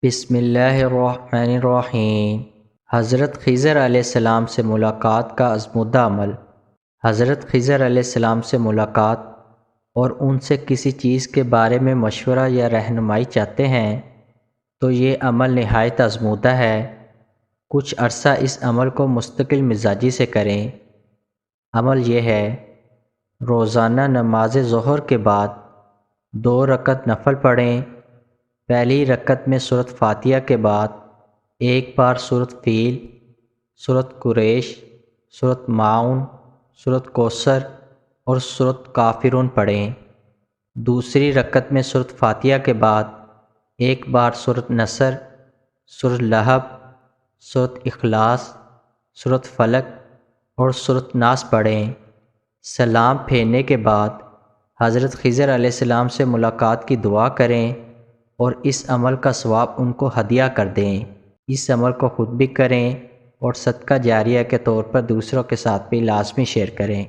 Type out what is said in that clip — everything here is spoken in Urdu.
بسم اللہ الرحمن الرحیم۔ حضرت خضر علیہ السلام سے ملاقات کا ازمودہ عمل۔ حضرت خضر علیہ السلام سے ملاقات اور ان سے کسی چیز کے بارے میں مشورہ یا رہنمائی چاہتے ہیں تو یہ عمل نہایت ازمودہ ہے۔ کچھ عرصہ اس عمل کو مستقل مزاجی سے کریں۔ عمل یہ ہے: روزانہ نماز ظہر کے بعد 2 رکعت نفل پڑھیں۔ پہلی رکعت میں سورۃ فاتحہ کے بعد 1 بار سورۃ فیل، سورۃ قریش، سورۃ ماعون، سورۃ کوثر اور سورۃ کافرون پڑھیں۔ دوسری رکعت میں سورۃ فاتحہ کے بعد 1 بار سورۃ نصر، سورۃ لہب، سورۃ اخلاص، سورۃ فلق اور سورۃ ناس پڑھیں۔ سلام پھیرنے کے بعد حضرت خضر علیہ السلام سے ملاقات کی دعا کریں اور اس عمل کا ثواب ان کو ہدیہ کر دیں۔ اس عمل کو خود بھی کریں اور صدقہ جاریہ کے طور پر دوسروں کے ساتھ بھی لازمی شیئر کریں۔